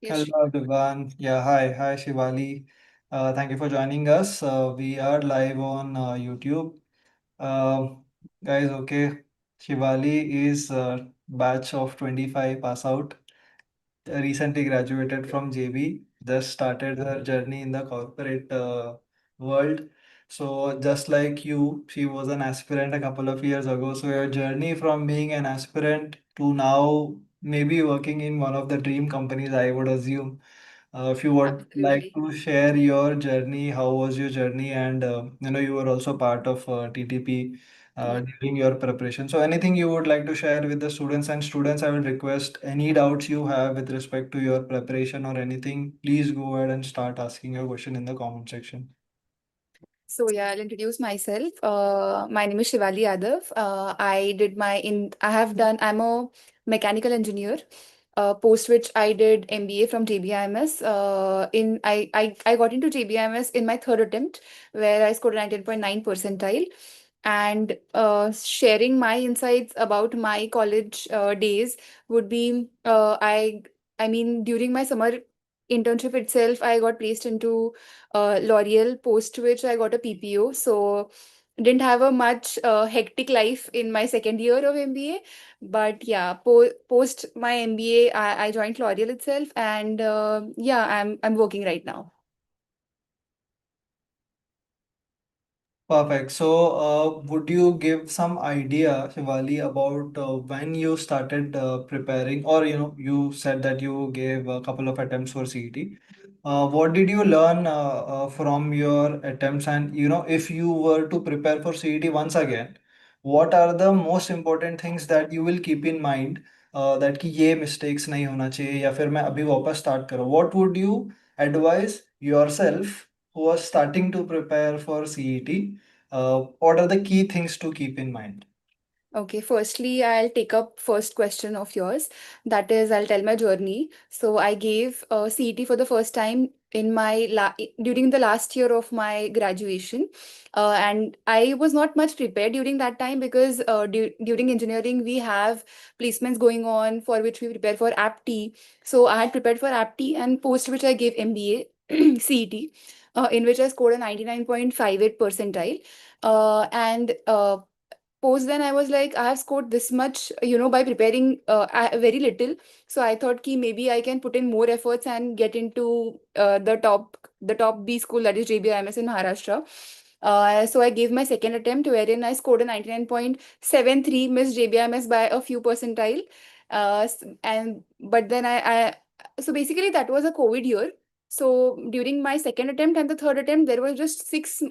Yes. Hello everyone. Yeah, hi Shivali. Thank you for joining us. We are live on YouTube. Uh, Guys, okay. Shivali is batch of 25 pass out. Recently graduated from JB. Just started her journey in the corporate world. So just like you, she was an aspirant a couple of years ago. So your journey from being an aspirant to now maybe working in one of the dream companies, I would assume. If you would like Absolutely. to share your journey, how was your journey? And you were also part of TTP Yeah. during your preparation. So anything you would like to share with the students and students, I will request any doubts you have with respect to your preparation or anything, please go ahead and start asking your question in the comment section. So yeah, I'll introduce myself. My name is Shivali Yadav. I have done, I'm a mechanical engineer, post which I did MBA from JBIMS. I got into JBIMS in my third attempt, where I scored a 19.9 percentile. And sharing my insights about my college days would be, I mean, during my summer internship itself, I got placed into L'Oreal, post which I got a PPO. So didn't have a much hectic life in my second year of MBA. But yeah, post my MBA, I joined L'Oreal itself, and yeah, I'm working right now. Perfect. So, would you give some idea, Shivali, about when you started preparing, or you said that you gave a couple of attempts for CET. What did you learn from your attempts? And if you were to prepare for CET once again, what are the most important things that you will keep in mind that कि ये mistakes नहीं होना चाहिए या फिर मैं अभी वापस start करूँ? What would you advise yourself who was starting to prepare for CET? What are the key things to keep in mind? Okay, firstly, I'll take up first question of yours. That is, I'll tell my journey. So I gave CET for the first time in my during the last year of my graduation, and I was not much prepared during that time because during engineering we have placements going on for which we prepare for APT. So I had prepared for APT, and post which I gave MBA CET, in which I scored a 99.58 percentile. And post then I was like, I have scored this much, by preparing very little. So I thought ki maybe I can put in more efforts and get into the top B school, that is JBIMS in Maharashtra. So I gave my second attempt, wherein I scored a 99.73, missed JBIMS by a few percentile. And but then I so basically that was a COVID year. So during my second attempt and the third attempt, there was just 6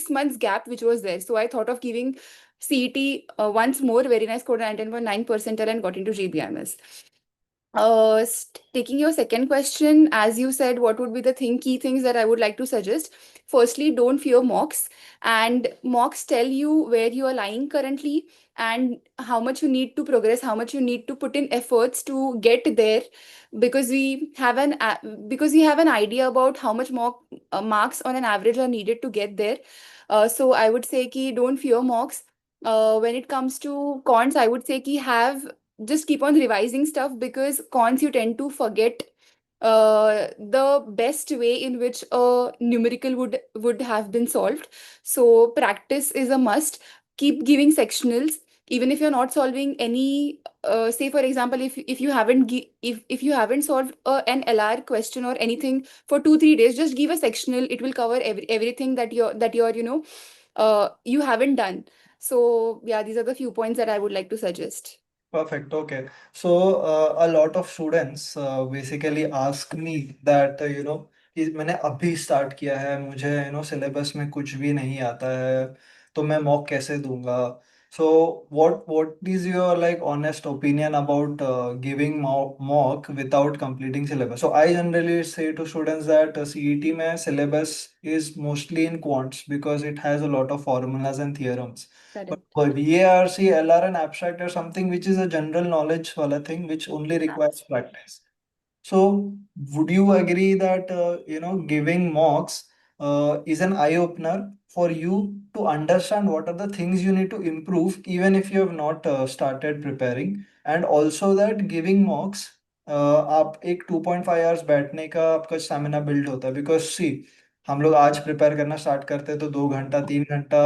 months gap which was there. So I thought of giving CET once more, wherein I scored 19.9 percentile and got into JBIMS. Taking your second question, as you said, what would be the key things that I would like to suggest? Firstly, don't fear mocks, and mocks tell you where you are lying currently and how much you need to progress, how much you need to put in efforts to get there, because we have an idea about how much mock marks on an average are needed to get there. So I would say ki don't fear mocks. When it comes to cons, I would say ki have just keep on revising stuff, because cons you tend to forget the best way in which a numerical would have been solved. So practice is a must. Keep giving sectionals, even if you're not solving any. Say for example, if you haven't if you haven't solved an LR question or anything for 2 3 days, just give a sectional. It will cover everything that you're you haven't done. So yeah, these are the few points that I would like to suggest. Perfect. Okay. So a lot of students basically ask me that कि मैंने अभी start किया है मुझे syllabus में कुछ भी नहीं आता है तो मैं मॉक कैसे दूंगा सो what is your like honest opinion about giving mock without completing syllabus? So I generally say to students that CET में syllabus is mostly in quants because it has a lot of formulas and theorems. Correct. But BARC, LR and abstract are something which is a general knowledge wala thing which only requires practice. So would you agree that giving mocks is an eye opener for you to understand what are the things you need to improve even if you have not started preparing, and also that giving mocks आप एक 2.5 hours बैठने का आपका stamina build होता है, because सी हम लोग आज प्रिपेयर करना स्टार्ट करते हैं तो 2 घंटा 3 घंटा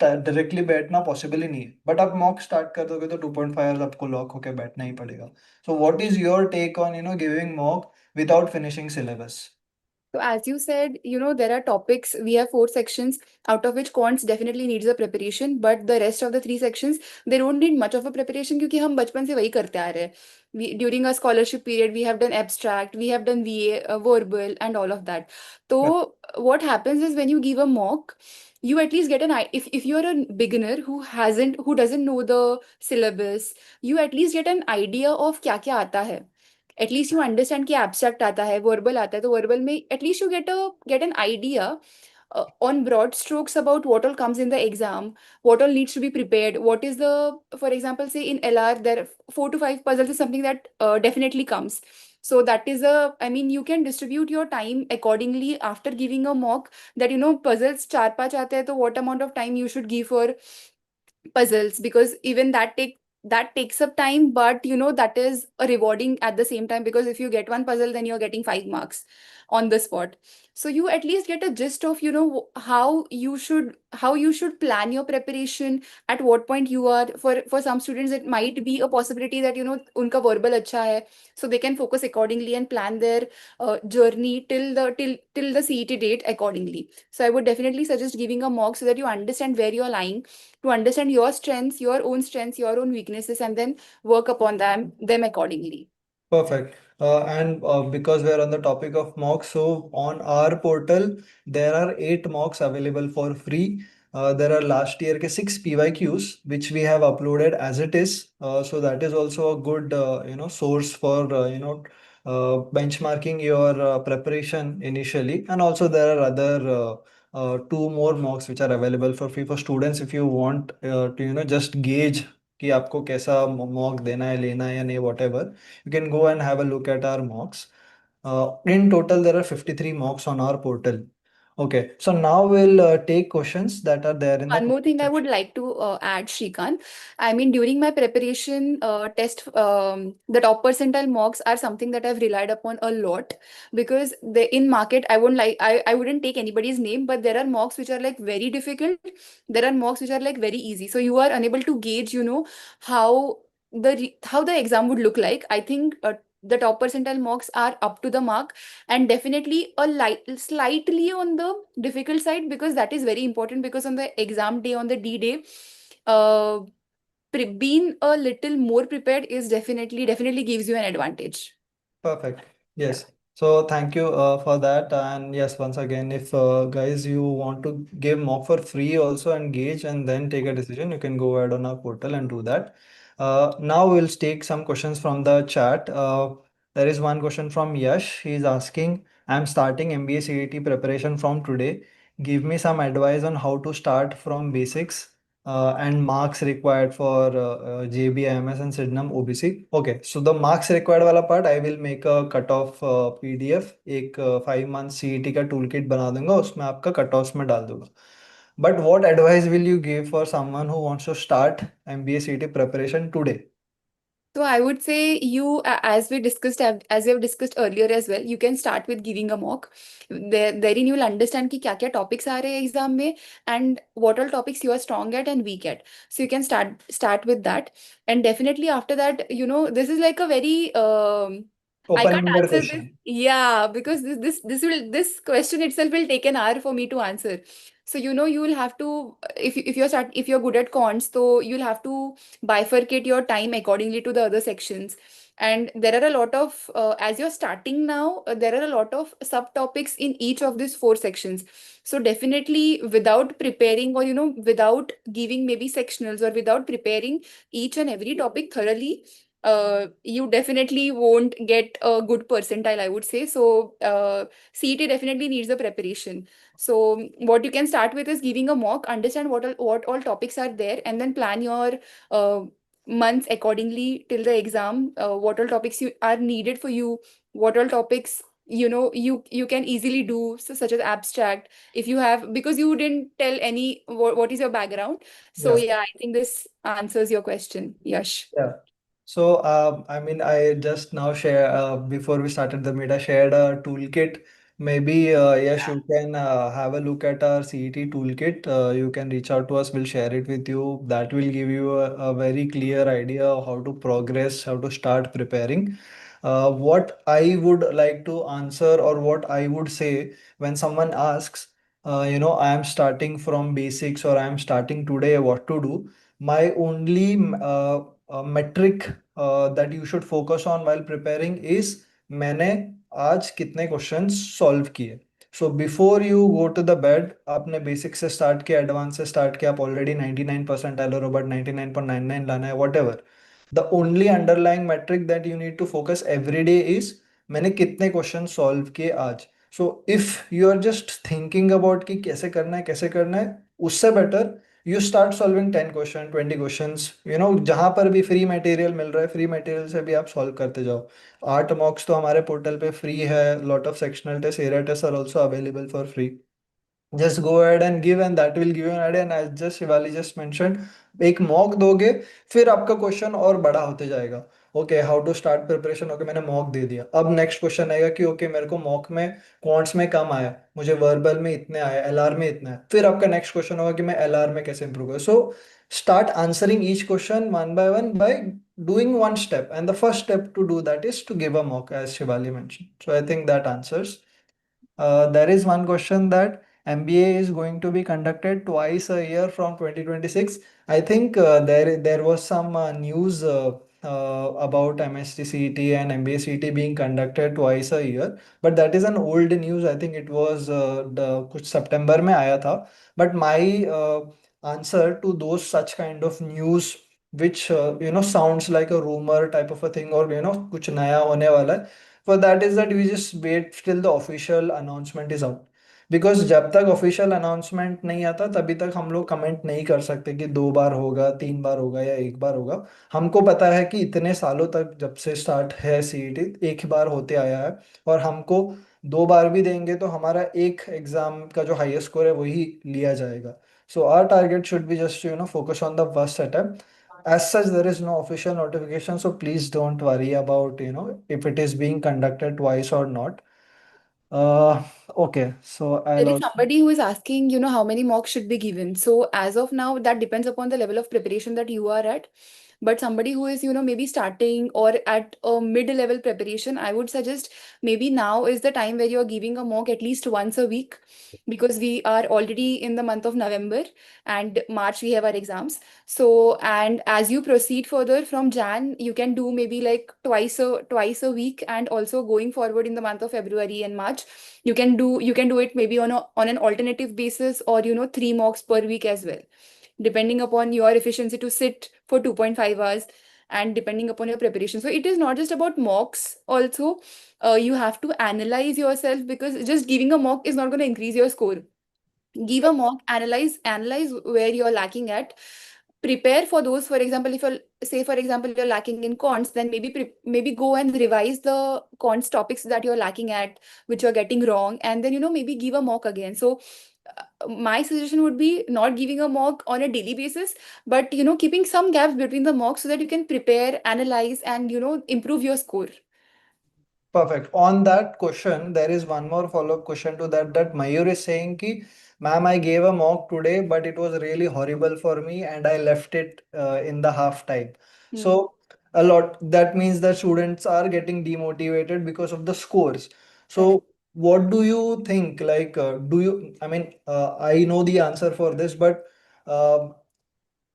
डायरेक्टली बैठना पॉसिबल ही नहीं है, बट आप मॉक स्टार्ट कर दोगे तो 2.5 आवर्स आपको लॉक होकर बैठना ही पड़ेगा. So what is your take on giving mock without finishing syllabus? So as you said, there are topics. We have four sections, out of which quants definitely needs a preparation, but the rest of the three sections, they don't need much of a preparation क्योंकि हम बचपन से वही करते आ रहे हैं. During our scholarship period, we have done abstract, we have done VA, verbal, and all of that. Yeah. So what happens is when you give a mock, you at least get if you're a beginner who doesn't know the syllabus, you at least get an idea of क्या क्या आता है. At least you understand कि abstract आता है, verbal आता है, तो वर्बल में at least you get an idea on broad strokes about what all comes in the exam, what all needs to be prepared, what is the, for example, say in LR, there are 4 to 5 puzzles is something that definitely comes. So that is I mean, you can distribute your time accordingly after giving a mock that, puzzles 4 5 aate hai, so what amount of time you should give for puzzles, because even that takes up time, but that is a rewarding at the same time, because if you get one puzzle then you're getting 5 marks on the spot. So you at least get a gist of how you should plan your preparation, at what point you are. For some students it might be a possibility that unka verbal acha hai, so they can focus accordingly and plan their journey till the CET date accordingly. So I would definitely suggest giving a mock so that you understand where you're lying, to understand your strengths, your own weaknesses, and then work upon them accordingly. Perfect. And because we're on the topic of mocks, so on our portal, there are 8 mocks available for free. There are last year ke 6 PYQs, which we have uploaded as it is. So that is also a good, source for, benchmarking your preparation initially. And also there are other 2 more mocks which are available for free for students if you want to, just gauge कि आपको कैसा mock देना है, लेना है या नहीं, whatever. You can go and have a look at our mocks. In total, there are 53 mocks on our portal. Okay, so now we'll take questions that are there in the One more comment thing I would section. like to add, Shrikant. I mean, during my preparation test, the top percentile mocks are something that I've relied upon a lot, because in market, I wouldn't take anybody's name, but there are mocks which are like very difficult. There are mocks which are like very easy. So you are unable to gauge, how how the exam would look like. I think the top percentile mocks are up to the mark, and definitely slightly on the difficult side, because that is very important, because on the exam day, on the D day, uh, being a little more prepared is definitely gives you an advantage. Perfect. Yes. So thank you for that. And yes, once again, if guys you want to give mock for free also and gauge and then take a decision, you can go ahead on our portal and do that. Now we'll take some questions from the chat. There is one question from Yash. He's asking, I'm starting MBA CET preparation from today. Give me some advice on how to start from basics and marks required for JBIMS and Sydenham OBC. Okay, so the marks required वाला part I will make a cutoff PDF, एक 5 month CET का toolkit बना दूंगा, उसमें आपका cutoffs में डाल दूंगा. But what advice will you give for someone who wants to start MBA CET preparation today? So I would say as we have discussed earlier as well, you can start with giving a mock. Therein you will understand कि क्या क्या topics आ रहे हैं exam में, and what all topics you are strong at and weak at. So you can start with that, and definitely after that, this is like a very I can't Open-ended answer this. question. Yeah, because this question itself will take an hour for me to answer. So you will have to, if you're good at cons, so you'll have to bifurcate your time accordingly to the other sections. And there are a lot of as you're starting now, there are a lot of subtopics in each of these four sections. So definitely, without preparing, or without giving maybe sectionals, or without preparing each and every topic thoroughly, you definitely won't get a good percentile, I would say. So CET definitely needs a preparation. So what you can start with is giving a mock, understand what all topics are there, and then plan your uh, months accordingly till the exam. What all topics are needed for you, what all topics you can easily do, so, such as abstract, if you have, because you didn't tell any what is your background. So Yeah. yeah, I think this answers your question, Yash. Yeah. So, I mean, I just now share before we started the meet, I shared a toolkit. Maybe, yes, you can have a look at our CET toolkit. You can reach out to us. We'll share it with you. That will give you a very clear idea of how to progress, how to start preparing. What I would like to answer, or what I would say when someone asks, I am starting from basics, or I am starting today, what to do? My only metric that you should focus on while preparing is मैंने आज कितने questions solve किए. So before you go to the bed आपने basic से start किया, advance से start किया, आप ऑलरेडी 99% आए हो, बट 99.99 लाना है, whatever. The only underlying metric that you need to focus every day is मैंने कितने क्वेश्चन सॉल्व किए आज. So if you are just thinking about कि कैसे करना है कैसे करना है, उससे better you start solving 10 question, 20 questions. जहां पर भी फ्री मटेरियल मिल रहा है, फ्री मटेरियल से भी आप सॉल्व करते जाओ. 8 मॉक्स तो हमारे पोर्टल पे फ्री है. Lot of sectional test, area test are also available for free. Just go ahead and give, and that will give you an idea. And as just Shivali just mentioned, एक mock दोगे, फिर आपका question और बड़ा होते जाएगा. Okay, how to start preparation. Okay, मैंने mock दे दिया. अब नेक्स्ट क्वेश्चन आएगा कि ओके, मेरे को मॉक में क्वांट्स में कम आया, मुझे वर्बल में इतने आया, एलआर में इतना है. फिर आपका नेक्स्ट क्वेश्चन होगा कि मैं एलआर में कैसे इंप्रूव करूँ. सो start answering each question one by one by doing one step, and the first step to do that is to give a mock, as Shivali mentioned. So I think that answers. There is one question that MBA is going to be conducted twice a year from 2026. I think there was some news about MSc CET and MBA CET being conducted twice a year, but that is an old news. I think it was the कुछ September में आया था. But my answer to those such kind of news which sounds like a rumor type of a thing, or कुछ नया होने वाला है, for that is that we just wait till the official announcement is out. Because जब तक official announcement नहीं आता तभी तक हम लोग कमेंट नहीं कर सकते कि 2 बार होगा, 3 बार होगा या 1 बार होगा. हमको पता है कि इतने सालों तक जब से स्टार्ट है सीईटी एक ही बार होते आया है, और हमको 2 बार भी देंगे तो हमारा एक एग्जाम का जो हाईएस्ट स्कोर है वही लिया जाएगा. So our target should be just focus on the first attempt. As such, there is no official notification, so please don't worry about if it is being conducted twice or not. Okay, so I'll There is also. somebody who is asking, how many mocks should be given. So as of now, that depends upon the level of preparation that you are at. But somebody who is, maybe starting or at a mid-level preparation, I would suggest maybe now is the time where you're giving a mock at least once a week, because we are already in the month of November and March we have our exams. So, and as you proceed further from Jan, you can do maybe like twice a week, and also going forward in the month of February and March you can do it maybe on an alternative basis, or 3 mocks per week as well, depending upon your efficiency to sit for 2.5 hours, and depending upon your preparation. So it is not just about mocks also. You have to analyze yourself, because just giving a mock is not going to increase your score. Give a mock, analyze where you're lacking at, prepare for those. For example, if you're say for example you're lacking in cons, then maybe go and revise the cons topics that you're lacking at, which you're getting wrong, and then maybe give a mock again. So my suggestion would be not giving a mock on a daily basis, but keeping some gaps between the mocks so that you can prepare, analyze, and improve your score. Perfect. On that question, there is one more follow-up question to that. That Mayur is saying ki, ma'am, I gave a mock today, but it was really horrible for me, and I left it in the half time. Hmm. So a lot. That means that students are getting demotivated because of the scores. Correct. So what do you think? Like, do you? I mean, I know the answer for this, but uh,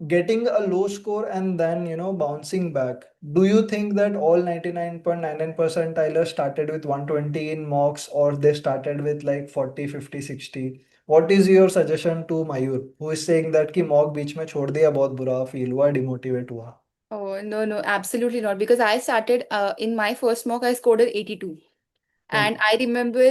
getting a low score and then bouncing back, do you think that all 99.99 percentile started with 120 in mocks, or they started with like 40, 50, 60? What is your suggestion to Mayur, who is saying that कि mock बीच में छोड़ दिया, बहुत बुरा feel हुआ, demotivate हुआ? Oh, no, no, absolutely not. Because I started in my first mock, I scored at 82. And Okay. I remember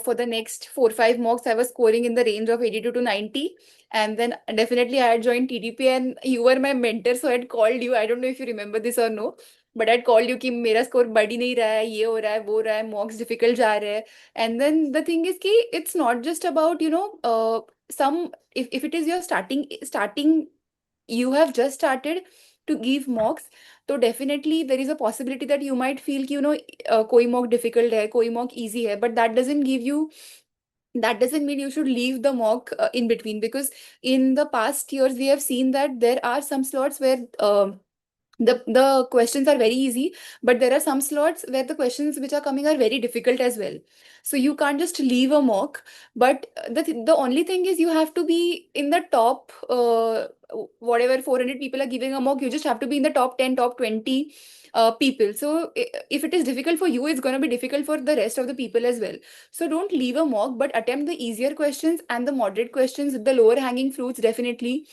for the next 4 5 mocks, I was scoring in the range of 82 to 90. And then definitely I had joined TDP, and you were my mentor. So I had called you. I don't know if you remember this or no, but I'd called you कि मेरा score बढ़ ही नहीं रहा है, ये हो रहा है, वो हो रहा है, mocks difficult जा रहे हैं. And then the thing is कि it's not just about, some, if it is your starting, you have just started to give mocks. तो definitely there is a possibility that you might feel कि कोई mock difficult है, कोई mock easy है, but that doesn't mean you should leave the mock in between, because in the past years we have seen that there are some slots where the questions are very easy, but there are some slots where the questions which are coming are very difficult as well. So you can't just leave a mock, but the only thing is you have to be in the top, whatever 400 people are giving a mock, you just have to be in the top 10, top 20 people. So if it is difficult for you, it's going to be difficult for the rest of the people as well. So don't leave a mock, but attempt the easier questions and the moderate questions, the lower hanging fruits, definitely.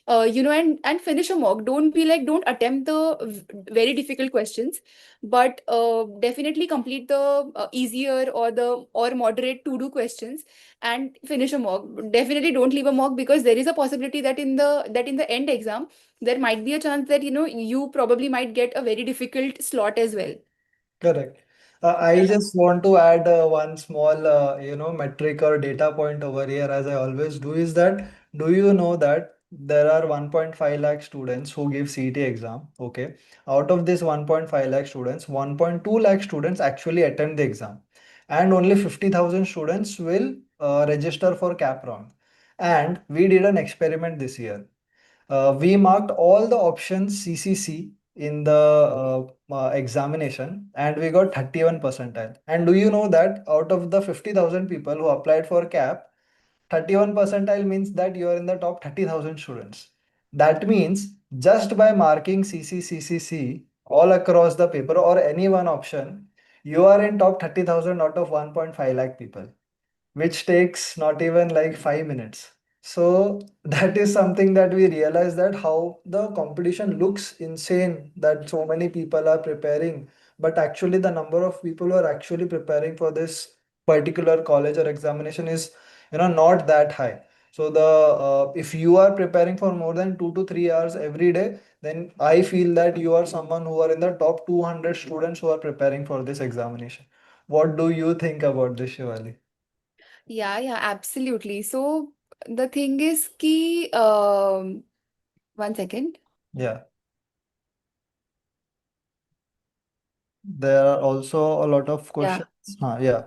And finish a mock. Don't be like, don't attempt the very difficult questions, but definitely complete the easier or moderate to do questions and finish a mock. Definitely don't leave a mock, because there is a possibility that in the end exam there might be a chance that you probably might get a very difficult slot as well. Correct. I just want to add one small, metric or data point over here, as I always do, is that do you know that there are 1.5 lakh students who give CET exam? Okay. Out of this 1.5 lakh students, 1.2 lakh students actually attend the exam, and only 50,000 students will register for cap round. And we did an experiment this year. We marked all the options CCC in the examination, and we got 31 percentile. And do you know that out of the 50,000 people who applied for CAP, 31 percentile means that you are in the top 30,000 students. That means just by marking CCCCC all across the paper or any one option, you are in top 30,000 out of 1.5 lakh people, which takes not even like 5 minutes. So that is something that we realize, that how the competition looks insane, that so many people are preparing, but actually the number of people who are actually preparing for this particular college or examination is, not that high. So the if you are preparing for more than 2 to 3 hours every day, then I feel that you are someone who are in the top 200 students who are preparing for this examination. What do you think about this, Shivali? Yeah, absolutely. So the thing is ki, 1 second. Yeah. There are also a lot of Yeah. questions. Yeah.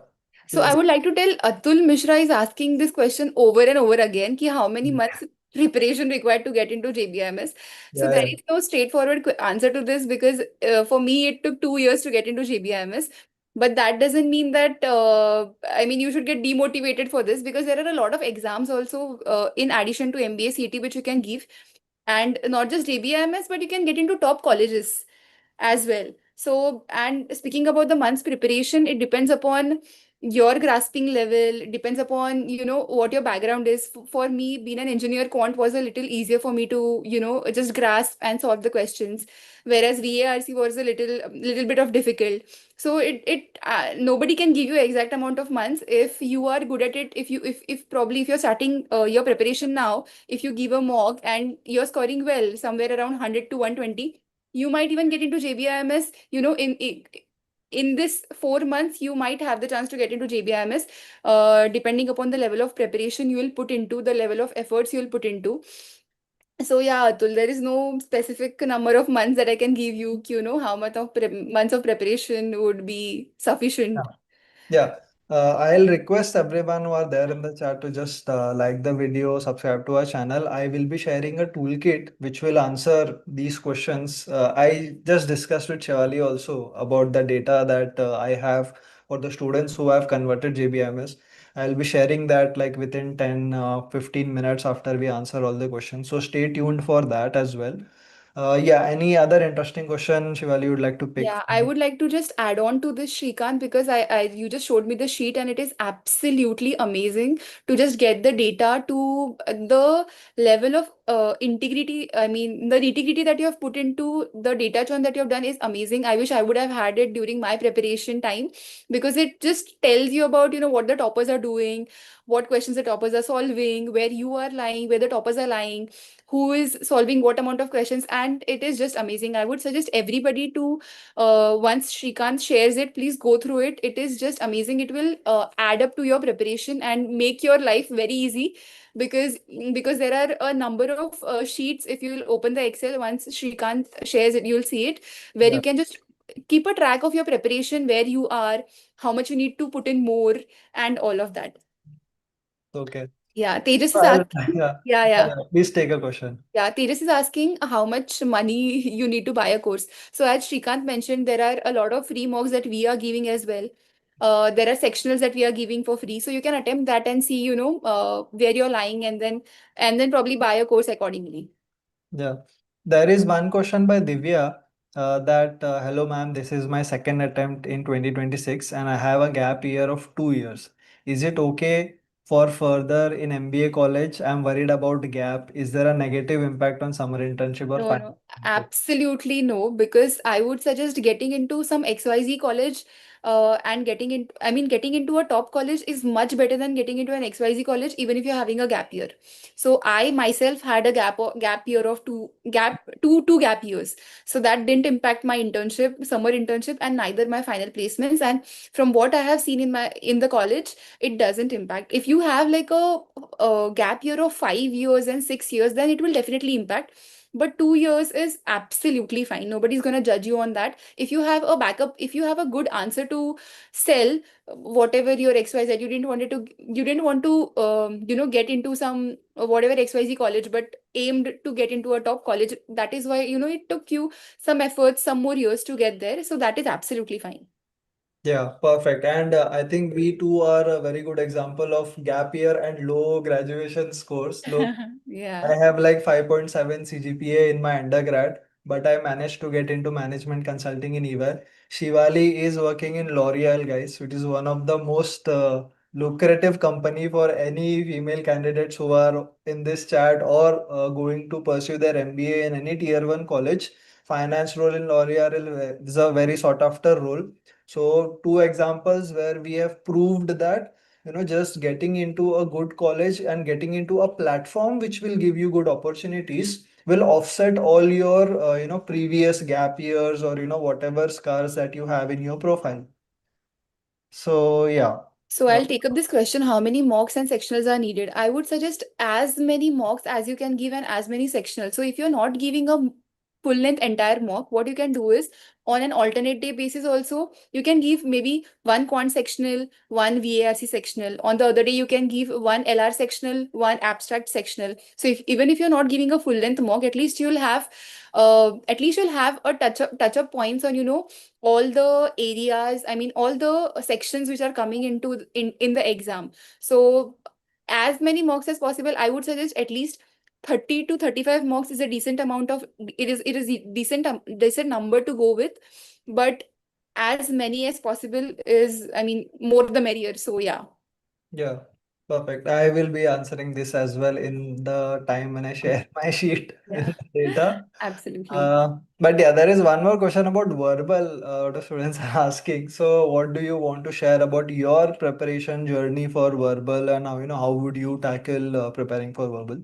So I Please. would like to tell Atul Mishra is asking this question over and over again, ki how many months preparation required to get into JBIMS. So Yeah, there yeah. is no straightforward answer to this, because for me it took 2 years to get into JBIMS. But that doesn't mean that I mean you should get demotivated for this, because there are a lot of exams also in addition to MBA CET which you can give, and not just JBIMS, but you can get into top colleges as well. So, and speaking about the month's preparation, it depends upon your grasping level, it depends upon, what your background is. For me, being an engineer, quant was a little easier for me to, just grasp and solve the questions, whereas VARC was a little bit of difficult. So nobody can give you exact amount of months. If you are good at it, if probably if you're starting your preparation now, if you give a mock and you're scoring well, somewhere around 100 to 120, you might even get into JBIMS, in this 4 months, you might have the chance to get into JBIMS, depending upon the level of preparation you will put into, the level of efforts you will put into. So yeah, Atul, there is no specific number of months that I can give you, how much of months of preparation would be sufficient. Yeah, I'll request everyone who are there in the chat to just like the video, subscribe to our channel. I will be sharing a toolkit which will answer these questions. I just discussed with Shivali also about the data that I have for the students who have converted JBMS. I'll be sharing that like within 10, 15 minutes after we answer all the questions. So stay tuned for that as well. Yeah, any other interesting question, Shivali, you would like to pick? Yeah, I would like to just add on to this, Shrikant, because you just showed me the sheet and it is absolutely amazing to just get the data to the level of integrity. I mean, the nitty-gritty that you have put into the data churn that you have done is amazing. I wish I would have had it during my preparation time, because it just tells you about, what the toppers are doing, what questions the toppers are solving, where you are lying, where the toppers are lying, who is solving what amount of questions. And and it is just amazing. I would suggest everybody to, once Shrikant shares it, please go through it. It is just amazing. It will add up to your preparation and make your life very easy, because there are a number of sheets. If you'll open the Excel, once Shrikant shares it, you'll see it, where Yeah. you can just keep a track of your preparation, where you are, how much you need to put in more, and all of that. Okay. Yeah, Tejas is I'll, asking. yeah. Yeah, Yeah, yeah. yeah. Please take a question. Yeah, Tejas is asking how much money you need to buy a course. So as Shrikant mentioned, there are a lot of free mocks that we are giving as well. There are sectionals that we are giving for free. So you can attempt that and see, where you're lying, and then probably buy a course accordingly. Yeah, there is one question by Divya that hello ma'am, this is my second attempt in 2026 and I have a gap year of 2 years. Is it okay for further in MBA college? I'm worried about gap. Is there a negative impact on summer internship or No, final no, internship? absolutely no, because I would suggest getting into some XYZ college, and getting into a top college is much better than getting into an XYZ college, even if you're having a gap year. So I myself had a gap year of two gap years. So that didn't impact my summer internship, and neither my final placements. And from what I have seen in the college, it doesn't impact. If you have like a gap year of 5 years and 6 years, then it will definitely impact, but 2 years is absolutely fine. Nobody's going to judge you on that. If you have a backup, if you have a good answer to sell, whatever your XYZ, you didn't want to, get into some whatever XYZ college, but aimed to get into a top college. That is why, it took you some efforts, some more years to get there. So that is absolutely fine. Yeah, perfect. And I think we too are a very good example of gap year and low graduation scores. Low Yeah. I have like 5.7 CGPA in my undergrad, but I managed to get into management consulting in EY. Shivali is working in L'Oreal, guys, which is one of the most lucrative company for any female candidates who are in this chat or going to pursue their MBA in any tier one college. Finance role in L'Oreal is a very sought after role. So two examples where we have proved that just getting into a good college and getting into a platform which will give you good opportunities will offset all your previous gap years or whatever scars that you have in your profile. So yeah. So Uh, I'll take up this question. How many mocks and sectionals are needed? I would suggest as many mocks as you can give and as many sectionals. So if you're not giving a full length entire mock, what you can do is, on an alternate day basis also, you can give maybe one quant sectional, one VARC sectional. On the other day, you can give one LR sectional, one abstract sectional. So even if you're not giving a full length mock, at least you'll have a touch up points on, all the areas, all the sections which are coming in the exam. So as many mocks as possible. I would suggest at least 30 to 35 mocks is a decent amount of, it is a decent number to go with, but as many as possible is, more the merrier. So yeah. yeah, perfect. I will be answering this as well in the time when I share my sheet Yeah, with the data. absolutely. But yeah, there is one more question about verbal. The students are asking. So, what do you want to share about your preparation journey for verbal, and how would you tackle preparing for verbal?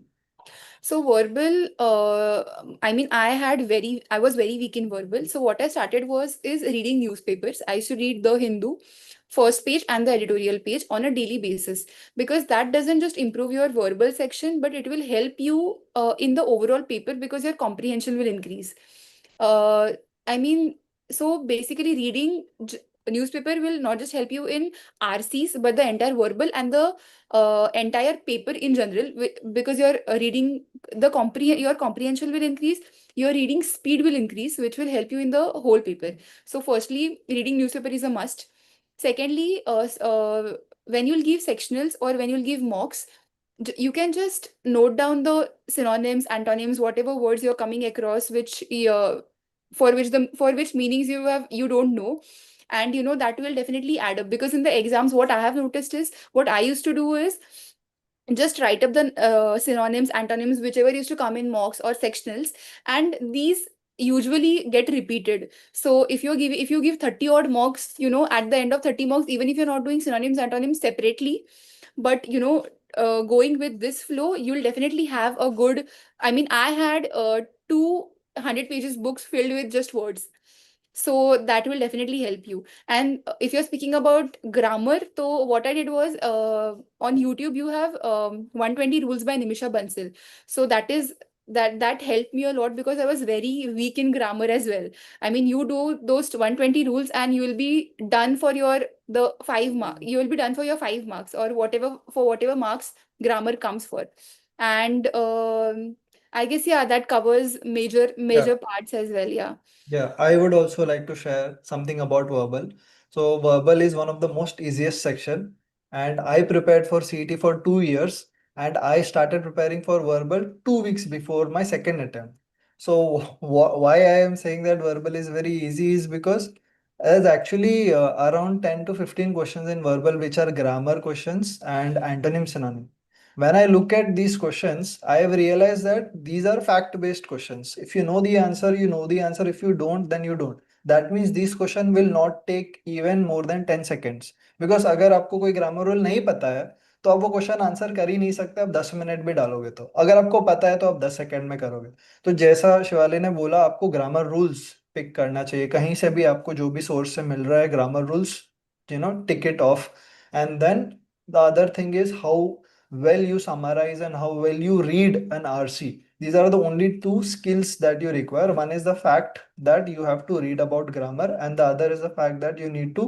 So verbal, I was very weak in verbal. So what I started is reading newspapers. I used to read the Hindu first page and the editorial page on a daily basis, because that doesn't just improve your verbal section, but it will help you in the overall paper, because your comprehension will increase. Uh, I mean, so basically newspaper will not just help you in RCs, but the entire verbal and the entire paper in general, because you're reading your comprehension will increase, your reading speed will increase, which will help you in the whole paper. So firstly, reading newspaper is a must. Secondly, when you'll give sectionals or when you'll give mocks, you can just note down the synonyms, antonyms, whatever words you're coming across, for which meanings you don't know, and that will definitely add up, because in the exams, what I have noticed is, what I used to do is just write up the synonyms, antonyms, whichever used to come in mocks or sectionals, and these usually get repeated. So if you give 30 odd mocks, at the end of 30 mocks, even if you're not doing synonyms, antonyms separately, but going with this flow, you'll definitely have a good. I had two. 100 pages books filled with just words. So that will definitely help you. And if you're speaking about grammar, so what I did was, on YouTube you have 120 rules by Nimisha Bansal. So that helped me a lot because I was very weak in grammar as well. I mean, you do those 120 rules and you will be done for your the 5 mark. You will be done for your 5 marks, or whatever, for whatever marks grammar comes for. And I guess, yeah, that covers Yeah. major parts as well. Yeah. Yeah, I would also like to share something about verbal. So verbal is one of the most easiest section, and I prepared for CET for 2 years, and I started preparing for verbal 2 weeks before my second attempt. So why I am saying that verbal is very easy is because there's actually around 10 to 15 questions in verbal which are grammar questions and antonym synonym. When I look at these questions, I have realized that these are fact-based questions. If you know the answer, you know the answer. If you don't, then you don't. That means this question will not take even more than 10 seconds. Because अगर आपको कोई grammar rule नहीं पता है, तो आप वो question answer कर ही नहीं सकते। आप 10 मिनट भी डालोगे तो अगर आपको पता है तो आप 10 सेकंड में करोगे। तो जैसा शिवाली ने बोला, आपको ग्रामर रूल्स पिक करना चाहिए कहीं से भी, आपको जो भी सोर्स से मिल रहा है grammar rules, tick it off. And then the other thing is how well you summarize and how well you read an RC. These are the only two skills that you require. One is the fact that you have to read about grammar, and the other is the fact that you need to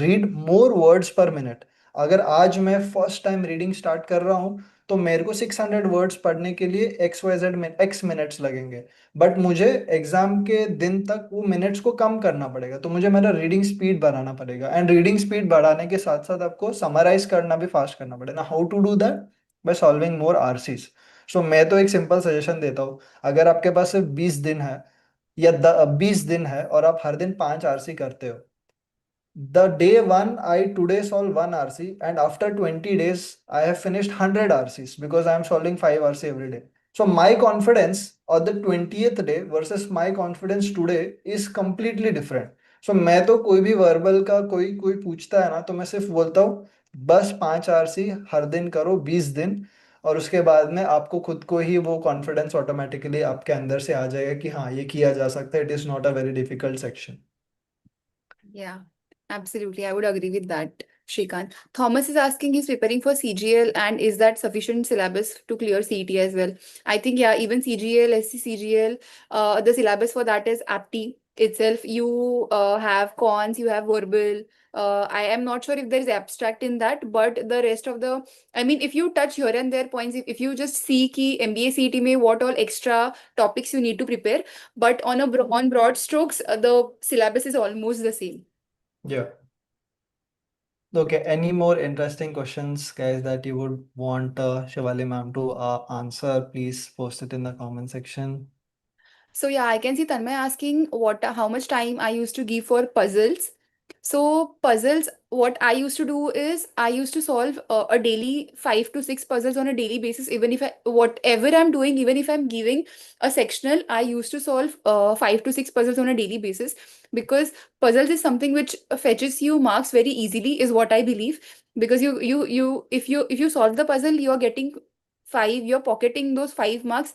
read more words per minute. अगर आज मैं first time reading start कर रहा हूँ, तो मेरे को 600 words पढ़ने के लिए एक्स मिनट्स लगेंगे। बट मुझे एग्जाम के दिन तक वो मिनट्स को कम करना पड़ेगा, तो मुझे मेरा रीडिंग स्पीड बढ़ाना पड़ेगा। एंड रीडिंग स्पीड बढ़ाने के साथ साथ आपको समराइज करना भी फास्ट करना पड़ेगा। How to do that? By solving more RCs. So मैं तो एक सिंपल सजेशन देता हूँ, अगर आपके पास सिर्फ 20 दिन है या 20 दिन है और आप हर दिन 5 आरसी करते हो, the day one, I today solve one RC, and after 20 days, I have finished 100 RCs because I am solving 5 RC every day. So my confidence on the 20th day versus my confidence today is completely different. So मैं तो कोई भी verbal का कोई कोई पूछता है ना, तो मैं सिर्फ बोलता हूँ बस 5 RC हर दिन करो 20 दिन, और उसके बाद में आपको खुद को ही वो कॉन्फिडेंस ऑटोमेटिकली आपके अंदर से आ जाएगा कि हाँ ये किया जा सकता है। It is not a very difficult section. Yeah, absolutely. I would agree with that, Shrikant. Thomas is asking, he's preparing for CGL, and is that sufficient syllabus to clear CET as well? I think, yeah, even CGL, SC the syllabus for that is apti itself. You have cons, you have verbal. I am not sure if there is abstract in that, but the rest of the, I mean, if you touch here and there points, if you just see ki MBA CET mein what all extra topics you need to prepare, but on broad strokes, the syllabus is almost the same. Yeah. Okay, any more interesting questions, guys, that you would want Shivali ma'am to answer? Please post it in the comment section. So yeah, I can see Tanmay asking how much time I used to give for puzzles. So puzzles, what I used to do is I used to solve a daily 5 to 6 puzzles on a daily basis. Even if whatever I'm doing, even if I'm giving a sectional, I used to solve 5 to 6 puzzles on a daily basis, because puzzles is something which fetches you marks very easily, is what I believe. Because if you solve the puzzle, you're getting five, you're pocketing those 5 marks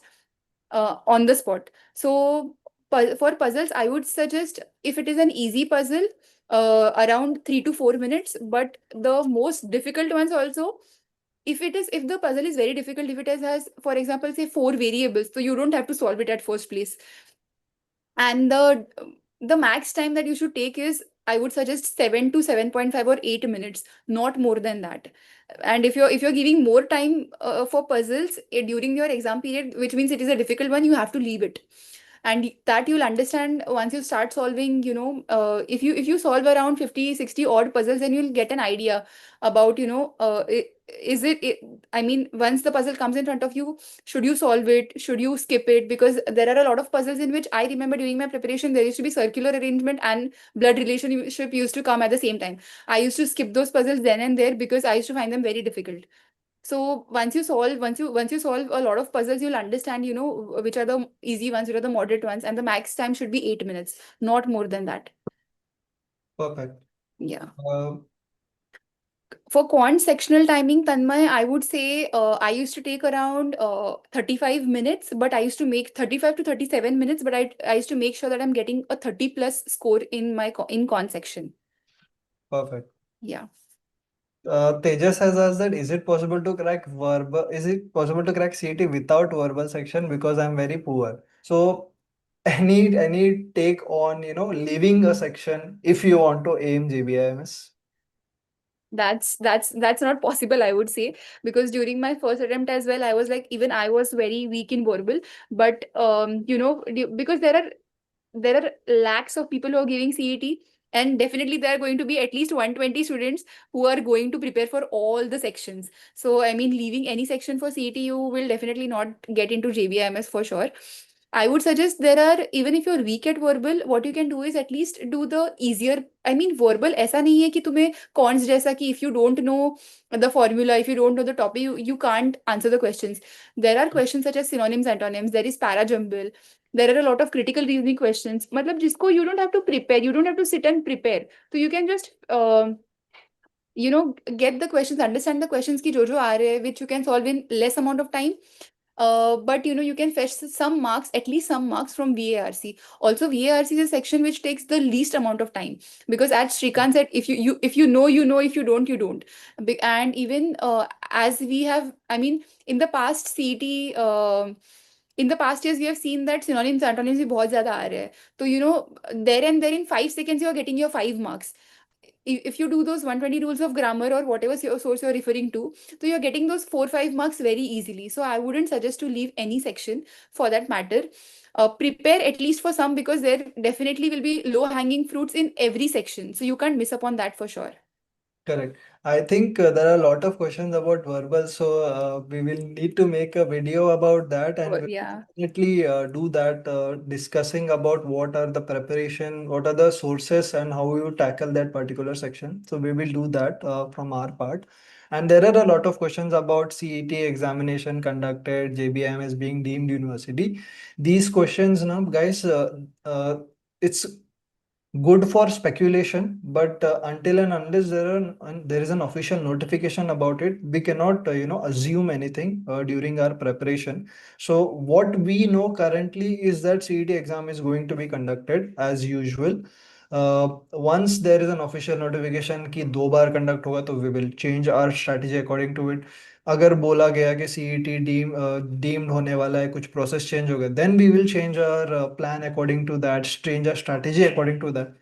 on the spot. So for puzzles, I would suggest, if it is an easy puzzle, around 3 to 4 minutes. But the most difficult ones also, if the puzzle is very difficult, if it has, for example, say 4 variables, so you don't have to solve it at first place. And the max time that you should take is, I would suggest 7 to 7.5 or 8 minutes, not more than that. And if you're giving more time for puzzles during your exam period, which means it is a difficult one, you have to leave it. And that you'll understand once you start solving, if you solve around 50, 60 odd puzzles, then you'll get an idea about, is it, I mean, once the puzzle comes in front of you, should you solve it, should you skip it? Because there are a lot of puzzles in which I remember during my preparation, there used to be circular arrangement and blood relationship used to come at the same time. I used to skip those puzzles then and there because I used to find them very difficult. So once you solve a lot of puzzles, you'll understand, which are the easy ones, which are the moderate ones, and the max time should be 8 minutes, not more than that. Perfect. Yeah. Uh, For quant sectional timing, Tanmay, I would say I used to take around 35 minutes, but I used to make 35 to 37 minutes, but I used to make sure that I'm getting a 30 plus score in my in quant section. Perfect. Yeah. Tejas has asked that is it possible to crack CET without verbal section because I'm very poor. So any take on, leaving a section if you want to aim JBIMS? That's not possible, I would say, because during my first attempt as well, I was like, even I was very weak in verbal. But because there are lakhs of people who are giving CET, and definitely there are going to be at least 120 students who are going to prepare for all the sections. So I mean, leaving any section for CET, you will definitely not get into JBIMS for sure. I would suggest there are, even if you're weak at verbal, what you can do is at least do the easier. I mean, verbal ऐसा नहीं है कि तुम्हें cons जैसा कि if you don't know the formula, if you don't know the topic, you can't answer the questions. There are questions such as synonyms, antonyms, there is para jumble, there are a lot of critical reasoning questions. मतलब जिसको you don't have to prepare, you don't have to sit and prepare. So you can just get the questions, understand the questions की जो आ रहे हैं, which you can solve in less amount of time. But you can fetch some marks, at least some marks from VARC. Also, VARC is a section which takes the least amount of time, because as Shrikant said, if you know, you know, if you don't, you don't. And even as we have, I mean, in the past CET, in the past years, we have seen that synonyms, antonyms भी बहुत ज़्यादा आ रहे हैं. So there and there in 5 seconds you are getting your 5 marks. If you do those 120 rules of grammar or whatever source you're referring to, so you're getting those 4 5 marks very easily. So I wouldn't suggest to leave any section for that matter. Prepare at least for some, because there definitely will be low hanging fruits in every section, so you can't miss upon that for sure. Correct. I think there are a lot of questions about verbal, so we will need to make a video about that, and Sure, we will yeah. definitely do that, discussing about what are the preparation, what are the sources, and how you tackle that particular section. So we will do that from our part. And there are a lot of questions about CET examination conducted, JBIM as being deemed university. These questions, now, guys, it's good for speculation, but until and unless there is an official notification about it, we cannot assume anything during our preparation. So what we know currently is that CET exam is going to be conducted as usual. Once there is an official notification कि 2 बार conduct होगा, तो we will change our strategy according to it. अगर बोला गया कि CET deemed होने वाला है, कुछ process change हो गया, then we will change our plan according to that, change our strategy according to that.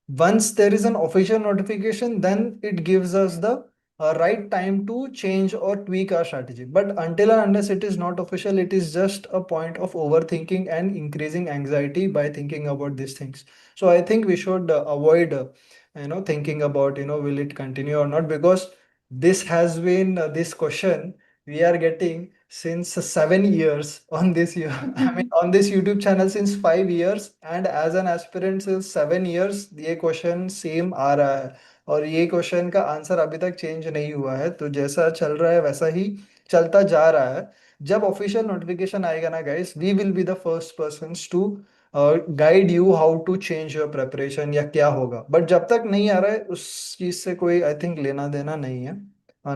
Once there is an official notification, then it gives us the right time to change or tweak our strategy. But until and unless it is not official, it is just a point of overthinking and increasing anxiety by thinking about these things. So I think we should avoid, thinking about, will it continue or not, because this has been this question we are getting since 7 years on this year. I mean, on this YouTube channel since 5 years, and as an aspirant since 7 years, ये question same आ रहा है, और ये question का answer अभी तक change नहीं हुआ है. तो जैसा चल रहा है वैसा ही चलता जा रहा है. जब ऑफिशियल नोटिफिकेशन आएगा ना guys, we will be the first persons to guide you how to change your preparation या क्या होगा. बट जब तक नहीं आ रहा है, उस चीज से कोई आई थिंक लेना देना नहीं है.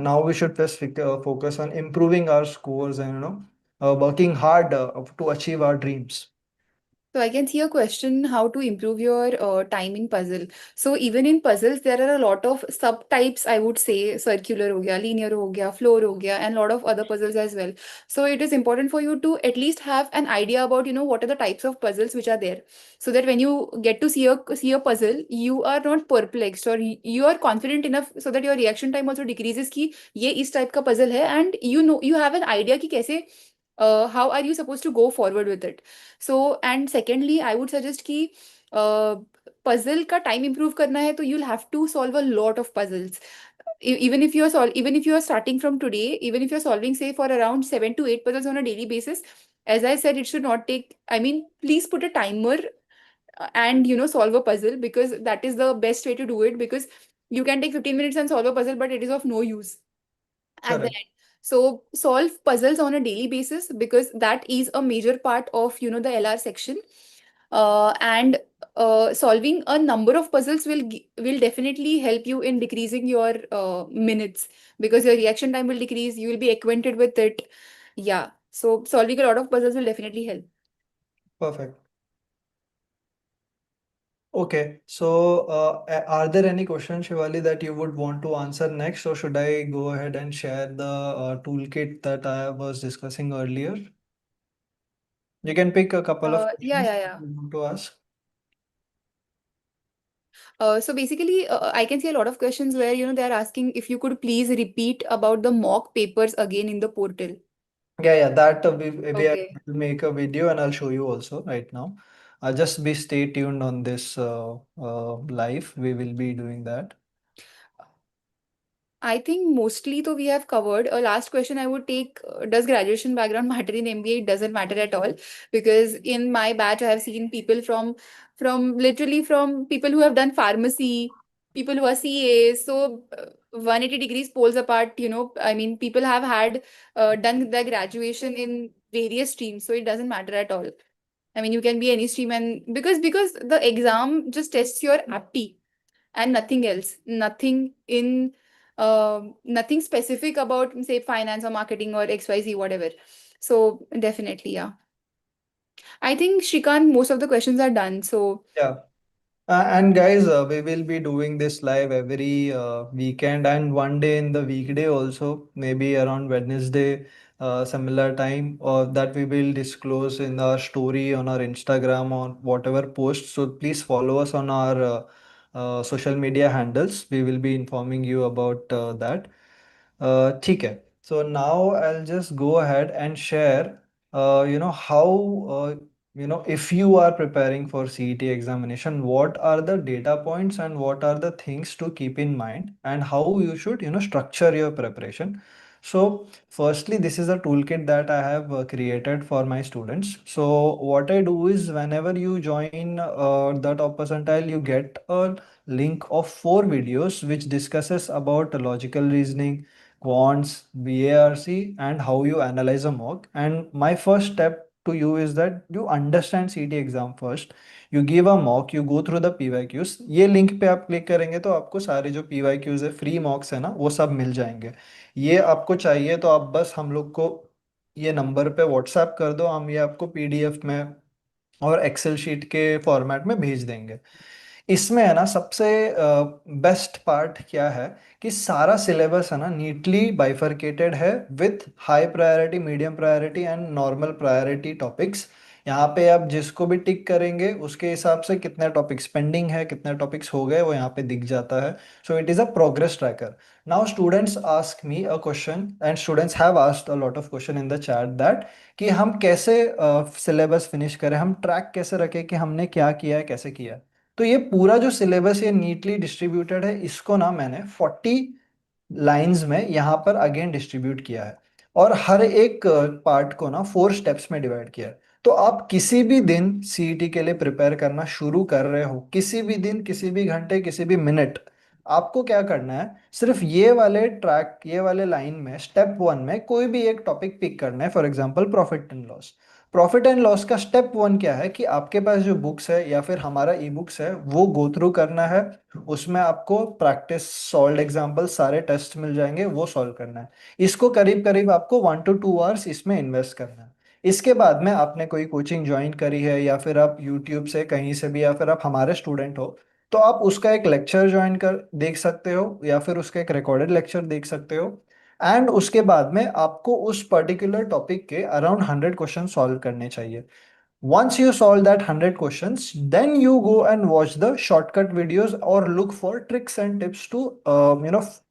Now we should just focus on improving our scores and working hard to achieve our dreams. So I can see a question, how to improve your time in puzzle. So even in puzzles, there are a lot of subtypes, I would say, circular ho gaya, linear ho gaya, floor ho gaya, and a lot of other puzzles as well. So it is important for you to at least have an idea about, what are the types of puzzles which are there. So that when you get to see a puzzle, you are not perplexed, or you are confident enough so that your reaction time also decreases कि ये इस type का puzzle है, and you have an idea कि कैसे how are you supposed to go forward with it. So, and secondly, I would suggest कि uh, puzzle का time improve करना है, तो you'll have to solve a lot of puzzles. Even if you are starting from today, even if you're solving say for around 7 to 8 puzzles on a daily basis, as I said, it should not take, I mean, please put a timer and solve a puzzle, because that is the best way to do it, because you can take 15 minutes and solve a puzzle, but it is of no use at the Correct. end. So solve puzzles on a daily basis, because that is a major part of the LR section. And solving a number of puzzles will definitely help you in decreasing your minutes, because your reaction time will decrease. You will be acquainted with it. Yeah. So solving a lot of puzzles will definitely help. Perfect. Okay, so are there any questions, Shivali, that you would want to answer next, or should I go ahead and share the toolkit that I was discussing earlier? You can pick a couple of Yeah, questions yeah, that yeah. you want to ask. So basically, I can see a lot of questions where, they are asking if you could please repeat about the mock papers again in the portal. Yeah, that we will Okay. make a video and I'll show you also right now. Just be stay tuned on this live. We will be doing that. I think mostly though we have covered. A last question I would take, does graduation background matter in MBA? It doesn't matter at all, because in my batch I have seen people from literally from people who have done pharmacy, people who are CAs. So 180 degrees poles apart, I mean, people have had done their graduation in various streams, so it doesn't matter at all. I mean, you can be any stream, and because the exam just tests your apti and nothing else, nothing specific about, say, finance or marketing or XYZ, whatever. So definitely, yeah. I think, Shrikant, most of the questions are done. So Yeah. And guys, we will be doing this live every weekend and one day in the weekday also, maybe around Wednesday, similar time, or that we will disclose in our story on our Instagram or whatever post. So please follow us on our social media handles. We will be informing you about that. ठीक है. So now I'll just go ahead and share, how, if you are preparing for CET examination, what are the data points and what are the things to keep in mind and how you should, structure your preparation. So firstly, this is a toolkit that I have created for my students. So what I do is whenever you join the top percentile, you get a link of 4 videos which discusses about logical reasoning, quants, BARC, and how you analyze a mock. And my first step to you is that you understand CT exam first. You give a mock, you go through the PYQs. ये link पे आप click करेंगे तो आपको सारे जो PYQs है, free मॉक्स है ना, वो सब मिल जाएंगे. ये आपको चाहिए तो आप बस हम लोग को ये नंबर पे व्हाट्सएप कर दो, हम ये आपको PDF में और एक्सेल शीट के फॉर्मेट में भेज देंगे. इसमें है ना सबसे बेस्ट पार्ट क्या है कि सारा सिलेबस है ना नीटली बाइफरकेटेड है with high priority, medium priority and normal priority topics. यहाँ पे आप जिसको भी टिक करेंगे उसके हिसाब से कितने टॉपिक्स पेंडिंग है, कितने टॉपिक्स हो गए, वो यहाँ पे दिख जाता है. So it is a progress tracker. Now students ask me a question and students have asked a lot of question in the chat that कि हम कैसे सिलेबस फिनिश करें, हम ट्रैक कैसे रखें कि हमने क्या किया है, कैसे किया है. तो ये पूरा जो सिलेबस ये नीटली डिस्ट्रीब्यूटेड है, इसको ना मैंने 40 लाइंस में यहाँ पर अगेन डिस्ट्रीब्यूट किया है और हर एक पार्ट को ना 4 स्टेप्स में डिवाइड किया है. तो आप किसी भी दिन सीईटी के लिए प्रिपेयर करना शुरू कर रहे हो, किसी भी दिन, किसी भी घंटे, किसी भी मिनट, आपको क्या करना है, सिर्फ ये वाले ट्रैक, ये वाले लाइन में स्टेप 1 में कोई भी एक टॉपिक पिक करना है. For example profit and loss. Profit and loss का स्टेप 1 क्या है कि आपके पास जो बुक्स है या फिर हमारा ई बुक्स है वो गो थ्रू करना है. उसमें आपको प्रैक्टिस सॉल्व एग्जांपल सारे टेस्ट मिल जाएंगे, वो सॉल्व करना है. इसको करीब करीब आपको 1 to 2 आवर्स इसमें इन्वेस्ट करना है. इसके बाद में आपने कोई कोचिंग ज्वाइन करी है या फिर आप यूट्यूब से कहीं से भी या फिर आप हमारे स्टूडेंट हो, तो आप उसका एक लेक्चर ज्वाइन कर देख सकते हो या फिर उसका एक रिकॉर्डेड लेक्चर देख सकते हो. एंड उसके बाद में आपको उस पर्टिकुलर टॉपिक के अराउंड 100 क्वेश्चन सॉल्व करने चाहिए. Once you solve that 100 questions, then you go and watch the shortcut videos or look for tricks and tips to,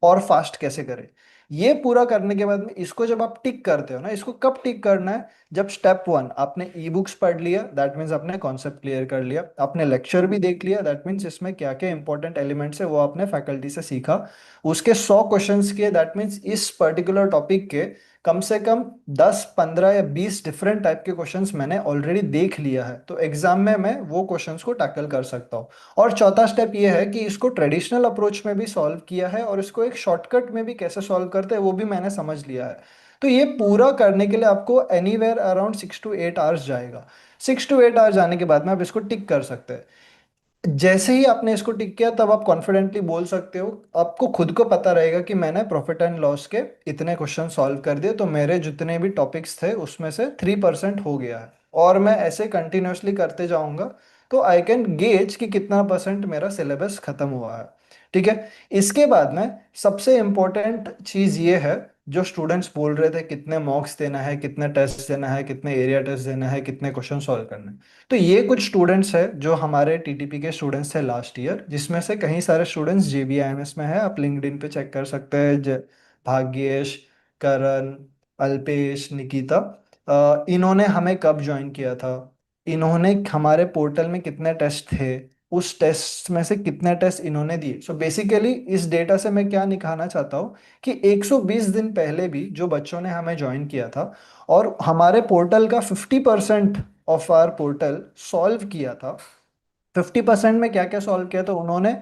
और fast कैसे करें. ये पूरा करने के बाद में इसको जब आप टिक करते हो ना, इसको कब टिक करना है, जब स्टेप 1 आपने ई बुक्स पढ़ लिया, दैट मीन्स आपने कॉन्सेप्ट क्लियर कर लिया, आपने लेक्चर भी देख लिया, दैट मीन्स इसमें क्या क्या इंपॉर्टेंट एलिमेंट्स है वो आपने फैकल्टी से सीखा, उसके 100 क्वेश्चंस किए, दैट मीन्स इस पर्टिकुलर टॉपिक के कम से कम 10, 15 या 20 डिफरेंट टाइप के क्वेश्चंस मैंने ऑलरेडी देख लिया है, तो एग्जाम में मैं वो क्वेश्चंस को टैकल कर सकता हूँ. और चौथा स्टेप ये है कि इसको ट्रेडिशनल अप्रोच में भी सॉल्व किया है और इसको एक शॉर्टकट में भी कैसे सॉल्व करते हैं वो भी मैंने समझ लिया है। तो ये पूरा करने के लिए आपको एनीवेयर अराउंड 6 to 8 आवर्स जाएगा। 6 to 8 आवर्स जाने के बाद में आप इसको टिक कर सकते हैं। जैसे ही आपने इसको टिक किया तब आप कॉन्फिडेंटली बोल सकते हो, आपको खुद को पता रहेगा कि मैंने प्रॉफिट एंड लॉस के इतने क्वेश्चन सॉल्व कर दिए, तो मेरे जितने भी टॉपिक्स थे उसमें से 3% हो गया है। और मैं ऐसे कंटिन्यूअसली करते जाऊंगा तो आई कैन गेज कि कितना परसेंट मेरा सिलेबस खत्म हुआ है। ठीक है। इसके बाद में सबसे इम्पोर्टेंट चीज़ ये है, जो स्टूडेंट्स बोल रहे थे कितने मॉक्स देना है, कितने टेस्ट देना है, कितने एरिया टेस्ट देना है, कितने क्वेश्चन सॉल्व करना है। तो ये कुछ स्टूडेंट्स हैं जो हमारे टीटीपी के स्टूडेंट्स थे लास्ट ईयर, जिसमें से कई सारे स्टूडेंट्स जेबीआईएमएस में है। आप लिंक्डइन पे चेक कर सकते हैं। भाग्येश, करण, अल्पेश, निकिता, इन्होंने हमें कब ज्वाइन किया था, इन्होंने हमारे पोर्टल में कितने टेस्ट थे, उस टेस्ट में से कितने टेस्ट इन्होंने दिए। सो बेसिकली इस डेटा से मैं क्या निकालना चाहता हूँ कि 120 दिन पहले भी जो बच्चों ने हमें ज्वाइन किया था और हमारे पोर्टल का 50% ऑफ आवर पोर्टल सॉल्व किया था। 50% में क्या क्या सॉल्व किया, तो उन्होंने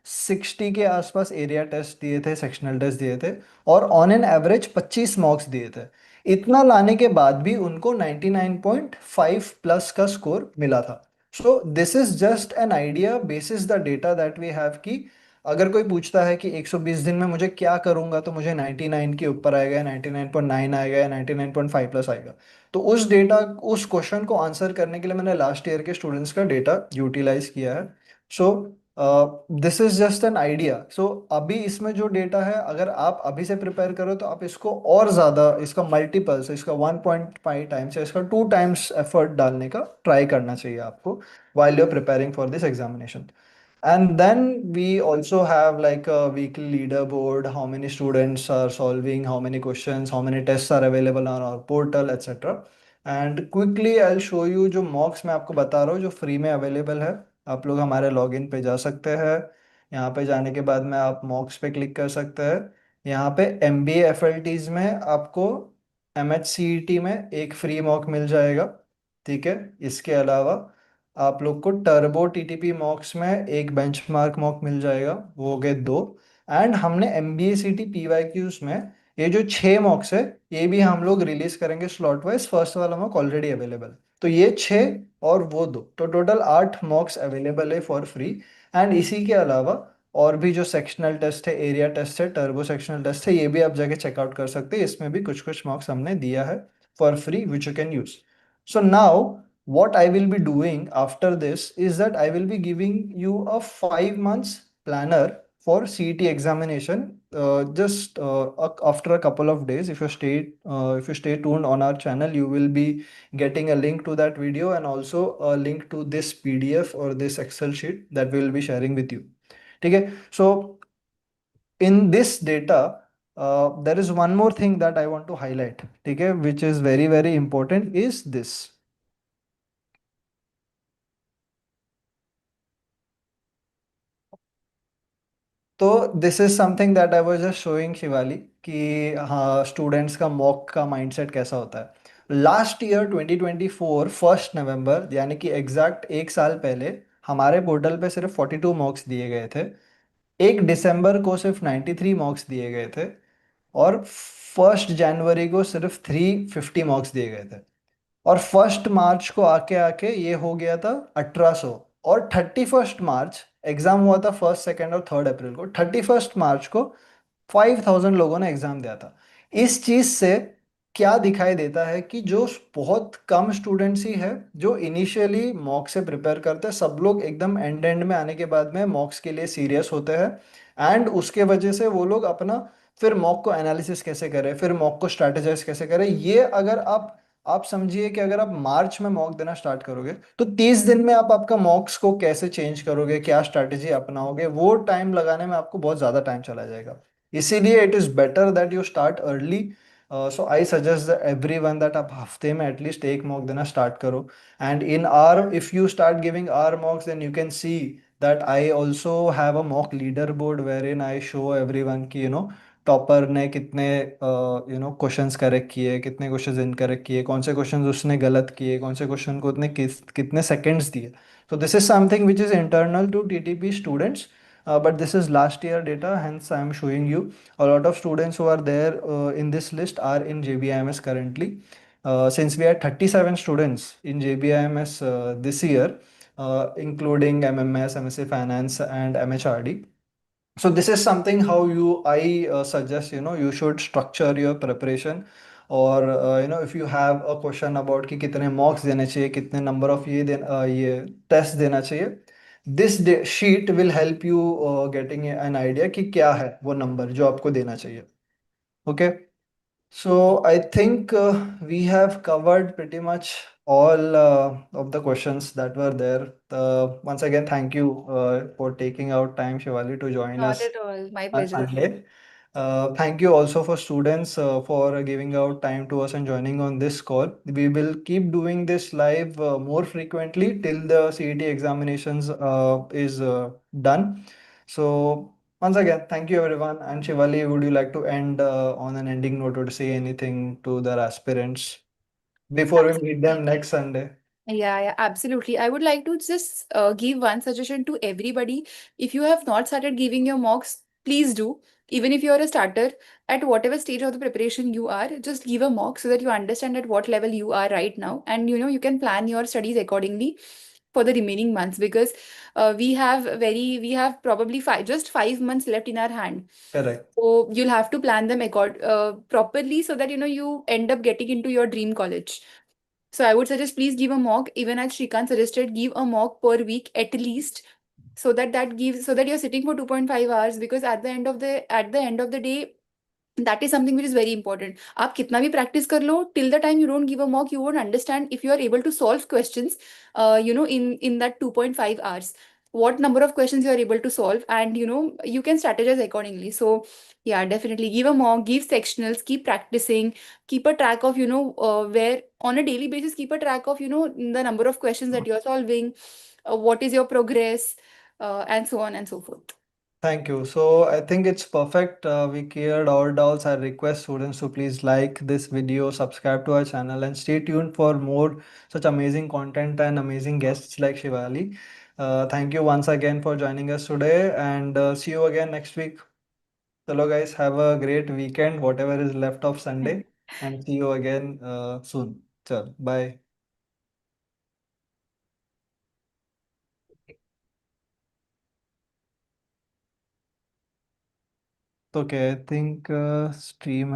60 के आसपास एरिया टेस्ट दिए थे, सेक्शनल टेस्ट दिए थे, और ऑन एन एवरेज 25 मॉक्स दिए थे। इतना लाने के बाद भी उनको 99.5 प्लस का स्कोर मिला था। So this is just an idea basis the data that we have कि अगर कोई पूछता है कि 120 दिन में मुझे क्या करूंगा तो मुझे 99 के ऊपर आएगा, 99.9 आएगा, या 99.5 प्लस आएगा। तो उस क्वेश्चन को आंसर करने के लिए मैंने लास्ट ईयर के स्टूडेंट्स का डेटा यूटिलाइज किया है। So this is just an idea. So अभी इसमें जो डेटा है, अगर आप अभी से प्रिपेयर करो तो आप इसको और ज़्यादा, इसका मल्टीपल्स, इसका 1.5 टाइम्स या इसका 2 टाइम्स एफर्ट डालने का ट्राई करना चाहिए आपको while you're preparing for this examination. And then we also have like a weekly leaderboard, how many students are solving, how many questions, how many tests are available on our portal, etc. And quickly I'll show you जो मॉक्स मैं आपको बता रहा हूँ जो free में available है। आप लोग हमारे लॉगिन पे जा सकते हैं। यहाँ पे जाने के बाद में आप मॉक्स पे क्लिक कर सकते हैं। यहाँ पे MBA FLTs में आपको MHCET में एक फ्री मॉक मिल जाएगा। ठीक है। इसके अलावा आप लोग को टर्बो टीटीपी मॉक्स में एक बेंचमार्क मॉक मिल जाएगा, वो हो गए दो। एंड हमने MBA CT PYQs में ये जो 6 मॉक्स है, ये भी हम लोग रिलीज करेंगे स्लॉट वाइज। फर्स्ट वाला मॉक ऑलरेडी अवेलेबल, तो ये 6 और वो दो, तो टोटल 8 मॉक्स अवेलेबल है फॉर फ्री। एंड इसी के अलावा और भी जो सेक्शनल टेस्ट है, एरिया टेस्ट है, टर्बो सेक्शनल टेस्ट है, ये भी आप जाके चेकआउट कर सकते हैं। इसमें भी कुछ कुछ मॉक्स हमने दिया है for free which you can use. So now what I will be doing after this is that I will be giving you a 5 months planner for CET examination. Just after a couple of days, if you stay tuned on our channel, you will be getting a link to that video and also a link to this PDF or this Excel sheet that we will be sharing with you. Okay, so in this data, there is one more thing that I want to highlight, okay, which is very, very important is this. तो this is something that I was just showing Shivali कि हाँ students का mock का mindset कैसा होता है। Last year 2024 1 नवंबर यानी कि एग्जैक्ट 1 साल पहले हमारे पोर्टल पे सिर्फ 42 मॉक्स दिए गए थे। 1 दिसंबर को सिर्फ 93 मॉक्स दिए गए थे। और 1 जनवरी को सिर्फ 350 मॉक्स दिए गए थे। और 1 मार्च को आके आके ये हो गया था 1800। और 31 मार्च एग्जाम हुआ था, 1st 2nd और 3rd अप्रैल को। 31 मार्च को 5000 लोगों ने एग्जाम दिया था। इस चीज से क्या दिखाई देता है कि जो बहुत कम स्टूडेंट्स ही है जो इनिशियली मॉक से प्रिपेयर करते हैं, सब लोग एकदम एंड एंड में आने के बाद में मॉक्स के लिए सीरियस होते हैं। एंड उसके वजह से वो लोग अपना फिर मॉक को एनालिसिस कैसे करें, फिर मॉक को स्ट्रैटेजाइज कैसे करें, ये अगर आप समझिए कि अगर आप मार्च में मॉक देना स्टार्ट करोगे तो 30 दिन में आप आपका मॉक्स को कैसे चेंज करोगे, क्या स्ट्रैटेजी अपनाओगे, वो टाइम लगाने में आपको बहुत ज़्यादा टाइम चला जाएगा। इसीलिए it is better that you start early. So I suggest every one दैट आप हफ्ते में एटलीस्ट एक मॉक देना स्टार्ट करो। And in our if you start giving our mocks then you can see that I also have a mock leaderboard wherein I show every one की topper ने कितने questions correct किए, कितने questions incorrect किए, कौन से questions उसने गलत किए, कौन से क्वेश्चन को उतने कितने सेकंड्स दिए। So this is something which is internal to TTP students. but this is last year data, hence I am showing you. A lot of students who are there in this list are in JBIMS currently. Since we had 37 students in JBIMS this year, including MMS, MSc Finance, and MHRD. So this is something how I suggest, you should structure your preparation. और if you have a question about कि कितने mocks देने चाहिए, कितने number of ये test देना चाहिए, this sheet will help you getting an idea कि क्या है वो number जो आपको देना चाहिए. Okay. So I think we have covered pretty much all of the questions that were there. Once again, thank you for taking out time, Shivali, to join Not us at all. My on pleasure. Sunday. Thank you also for students for giving out time to us and joining on this call. We will keep doing this live more frequently till the CET examinations is done. So once again, thank you everyone. And Shivali, would you like to end on an ending note or to say anything to the aspirants before we meet them Absolutely. next Sunday? Yeah, yeah, absolutely. I would like to just give one suggestion to everybody. If you have not started giving your mocks, please do. Even if you are a starter, at whatever stage of the preparation you are, just give a mock so that you understand at what level you are right now. And you can plan your studies accordingly for the remaining months because we have probably just 5 months left in our hand. Correct. So you'll have to plan them properly so that you end up getting into your dream college. So I would suggest please give a mock, even as Shrikant suggested, give a mock per week at least, so that you're sitting for 2.5 hours because at the end of the day, that is something which is very important. आप कितना भी practice कर लो, till the time you don't give a mock, you won't understand if you are able to solve questions, in that 2.5 hours. What number of questions you are able to solve, and you can strategize accordingly. So, yeah, definitely give a mock, give sectionals, keep practicing, keep a track of where on a daily basis, keep a track of the number of questions that you are solving, what is your progress, and so on and so forth. Thank you. So I think it's perfect. We cleared all doubts. I request students to please like this video, subscribe to our channel, and stay tuned for more such amazing content and amazing guests like Shivali. Thank you once again for joining us today, and see you again next week. Hello, guys. Have a great weekend, whatever is left of Sunday, and see you again soon. Chal, bye. Okay, I think stream